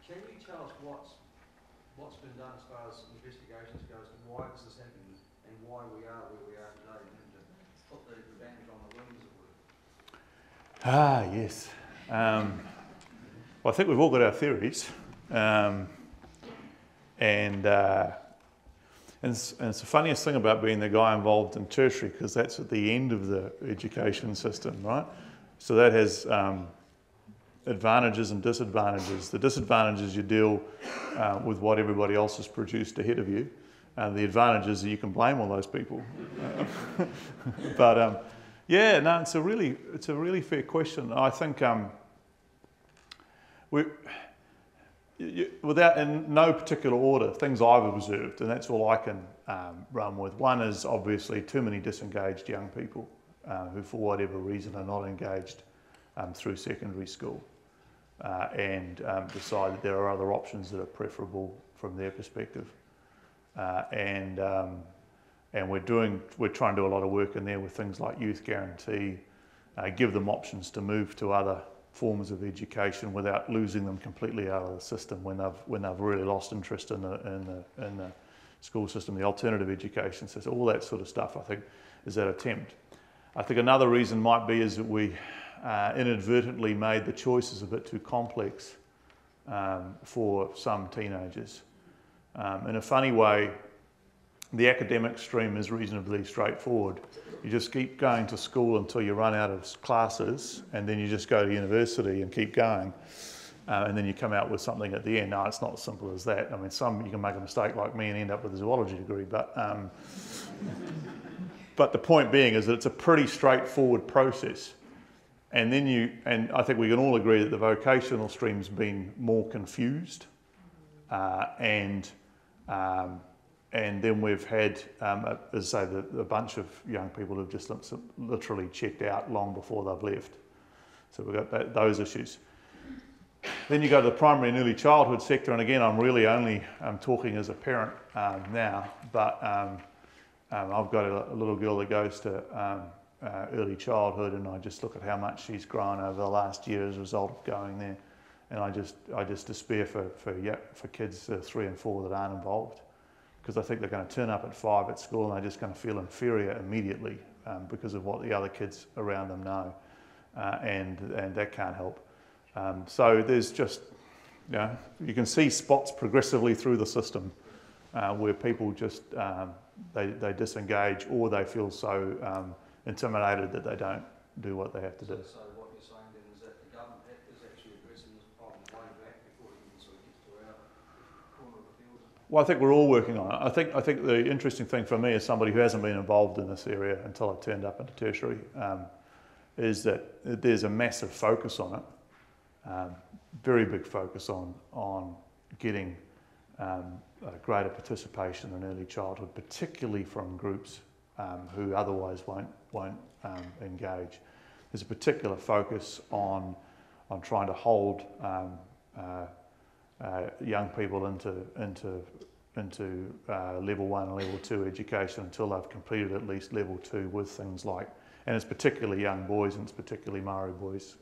Can you tell us what's been done as far as investigations goes and why this is happening and why we are where we are today, and to put the bandage on the wound, as it were? Yes. Well, I think we've all got our theories, and it's the funniest thing about being the guy involved in tertiary, because that's at the end of the education system, right? So that has advantages and disadvantages. The disadvantages, you deal with what everybody else has produced ahead of you. The advantages are you can blame all those people. But yeah, no, it's a really fair question. I think without in no particular order, things I've observed, and that's all I can run with. One is obviously too many disengaged young people who, for whatever reason, are not engaged through secondary school, and decide that there are other options that are preferable from their perspective. And we're trying to do a lot of work in there with things like youth guarantee, give them options to move to other forms of education without losing them completely out of the system when they've really lost interest in the school system, the alternative education system, all that sort of stuff. I think is that attempt. I think another reason might be is that we inadvertently made the choices a bit too complex for some teenagers. In a funny way, the academic stream is reasonably straightforward. You just keep going to school until you run out of classes, and then you just go to university and keep going. And then you come out with something at the end. No, it's not as simple as that. I mean, you can make a mistake like me and end up with a zoology degree, but the point being is that it's a pretty straightforward process. And then I think we can all agree that the vocational stream's been more confused, and then we've had, as I say, the bunch of young people who've just literally checked out long before they've left. So we've got those issues. Then you go to the primary and early childhood sector, and again, I'm really only talking as a parent now, but I've got a little girl that goes to early childhood, and I just look at how much she's grown over the last year as a result of going there, and I just despair for kids 3 and 4 that aren't involved, because I think they're going to turn up at 5 at school and they're just going to feel inferior immediately because of what the other kids around them know, and that can't help. So there's just, you can see spots progressively through the system where people just, they disengage, or they feel so intimidated that they don't do what they have to do. So what you're saying then is that the government is actually addressing this problem way back before it even sort of gets to our corner of the field? Well, I think we're all working on it. I think the interesting thing for me, as somebody who hasn't been involved in this area until I turned up into tertiary, is that there's a massive focus on it, very big focus on getting greater participation in early childhood, particularly from groups who otherwise won't engage. There's a particular focus on trying to hold young people into level 1 and level 2 education until they've completed at least level 2 with things like, and it's particularly young boys, and it's particularly Maori boys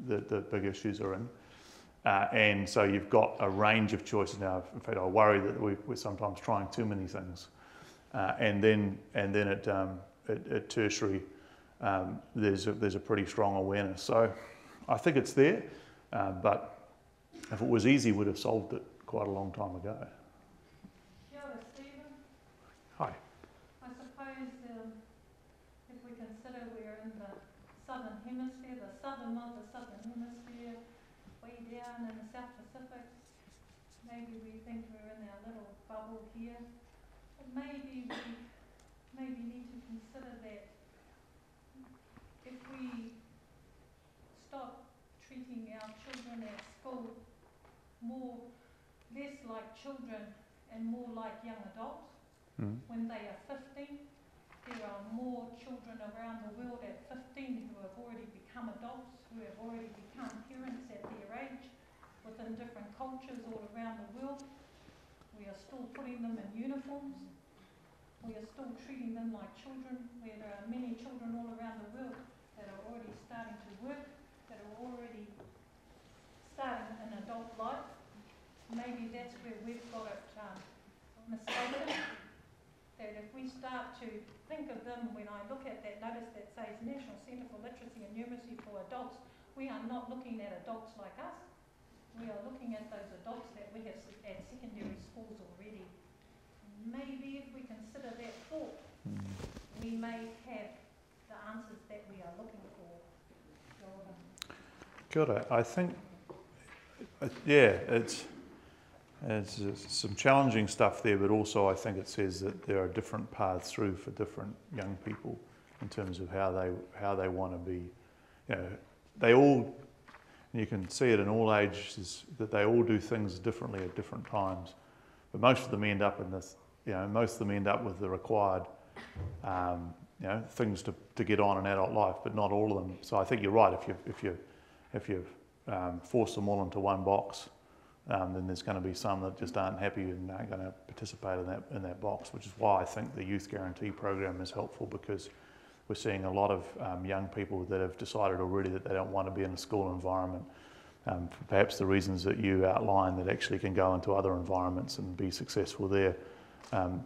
that the big issues are in. And so you've got a range of choices now. In fact, I worry that we're sometimes trying too many things. And then at tertiary, there's a pretty strong awareness. So I think it's there, but if it was easy, we'd have solved it quite a long time ago. Kia ora, Stephen. Hi. I suppose if we consider we're in the southern hemisphere, the southern of the southern hemisphere, way down in the South Pacific, maybe we think we're in our little bubble here. But maybe we need to consider that if we stop treating our children at school less like children and more like young adults, when they are 15, there are more children around the world at 15 who have already become adults, who have already become parents at their age, within different cultures all around the world. We are still putting them in uniforms. We are still treating them like children, where there are many children all around the world that are already starting to work, that are already starting an adult life. maybe that's where we've got it mistaken. That if we start to think of them, when I look at that notice that says National Centre for Literacy and Numeracy for Adults, we are not looking at adults like us. We are looking at those adults that we have at secondary schools already. Maybe if we consider that thought, we may have the answers that we are looking for. Kia ora. I think, yeah, it's some challenging stuff there, but also I think it says that there are different paths through for different young people in terms of how they want to be. You know, they all, and you can see it in all ages, that they all do things differently at different times. But most of them end up in this. You know, most of them end up with the required, you know, things to get on in adult life, but not all of them. So I think you're right. If you force them all into one box, then there's going to be some that just aren't happy and aren't going to participate in that box, which is why I think the Youth Guarantee program is helpful, because we're seeing a lot of young people that have decided already that they don't want to be in a school environment. For perhaps the reasons that you outlined, that actually can go into other environments and be successful there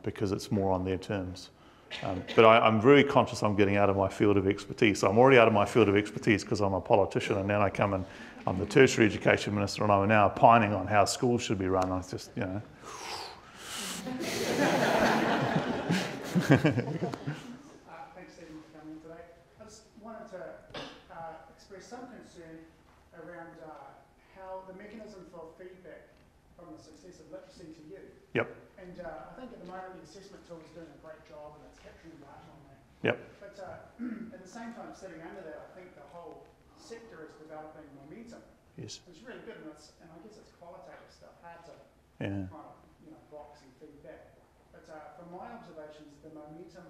because it's more on their terms. But I'm very conscious I'm getting out of my field of expertise. So I'm already out of my field of expertise because I'm a politician, and then I come and I'm the Tertiary Education Minister, and I'm now opining on how schools should be run. It's just, you know. Thanks, Stephen, for coming today. I just wanted to express some concern around how the mechanism for feedback from the success of literacy to you. Yep. And I think at the moment the assessment tool is doing a great job and it's capturing data on that. Yep. But at the same time, sitting under that, I think the whole sector is developing momentum. Yes. It's really good, and I guess it's qualitative stuff, hard to Yeah. kind of, you know, box and feedback. But from my observations, the momentum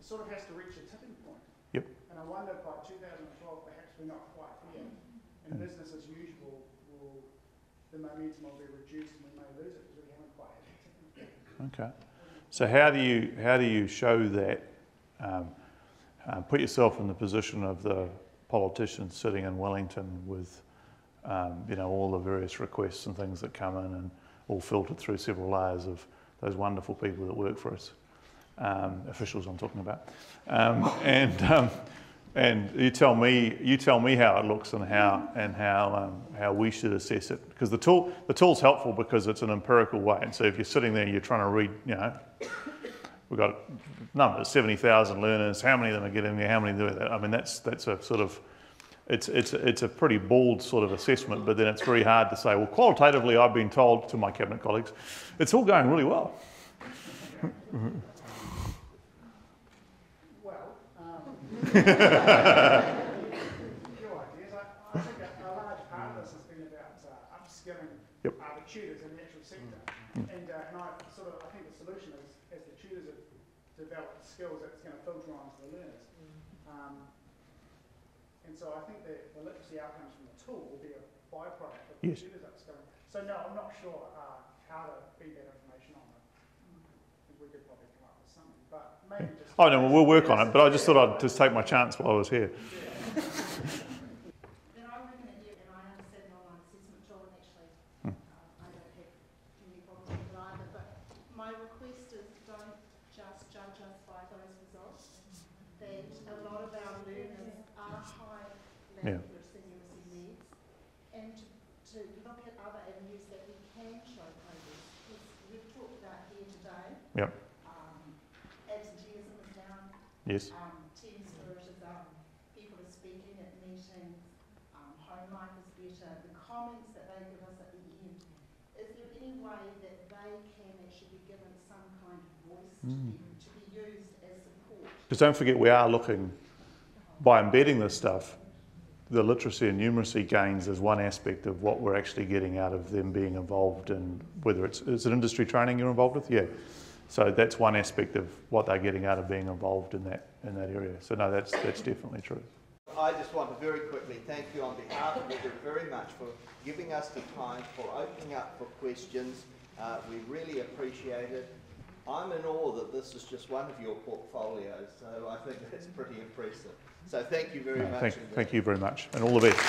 sort of has to reach a tipping point. Yep. And I wonder by 2012, perhaps we're not quite there. And business as usual, the momentum will be reduced and we may lose it because we haven't quite hit the tipping point. Okay. So how do you show that? Put yourself in the position of the politician sitting in Wellington with, you know, all the various requests and things that come in, and all filtered through several layers of those wonderful people that work for us, officials I'm talking about, and you tell me how it looks and how we should assess it, because the tool's helpful because it's an empirical way. And so if you're sitting there, you're trying to read, you know, we've got numbers, 70,000 learners, how many of them are getting there, how many do that? I mean, that's a sort of, it's a pretty bald sort of assessment, but then it's very hard to say, well, qualitatively, I've been told, to my cabinet colleagues, it's all going really well. Well, few ideas. I think a large part of this has been about upskilling the tutors in the actual sector. And I think the solution is, as the tutors have developed skills, it's going to filter on to the learners. And so I think that the literacy outcomes from the tool will be a byproduct of the tutors upskilling. So no, I'm not sure how to feed that information on. I think we could probably come up with something, but maybe just... Oh no, we'll work on it, but I just thought I'd just take my chance while I was here. Then I'm looking at you, and I understand the online assessment tool, and actually I don't have any problems with it either, but my request is don't just judge us by those results, that a lot of our learners are high literacy needs, and to look at other avenues that we can show progress. We've talked about here today. Yep. Absenteeism is down. Yes. Team spirit is up. People are speaking at meetings. Home life is better. The comments that they give us at the end. Is there any way that they can actually be given some kind of voice to be used as support? Because don't forget, we are looking, by embedding this stuff, the literacy and numeracy gains is one aspect of what we're actually getting out of them being involved in, whether it's an industry training you're involved with? Yeah. So that's one aspect of what they're getting out of being involved in that area. So no, that's definitely true. I just want to very quickly thank you on behalf of Edith very much for giving us the time, for opening up for questions. We really appreciate it. I'm in awe that this is just one of your portfolios, so I think that's pretty impressive. So thank you very much. Thank you very much, and all the best.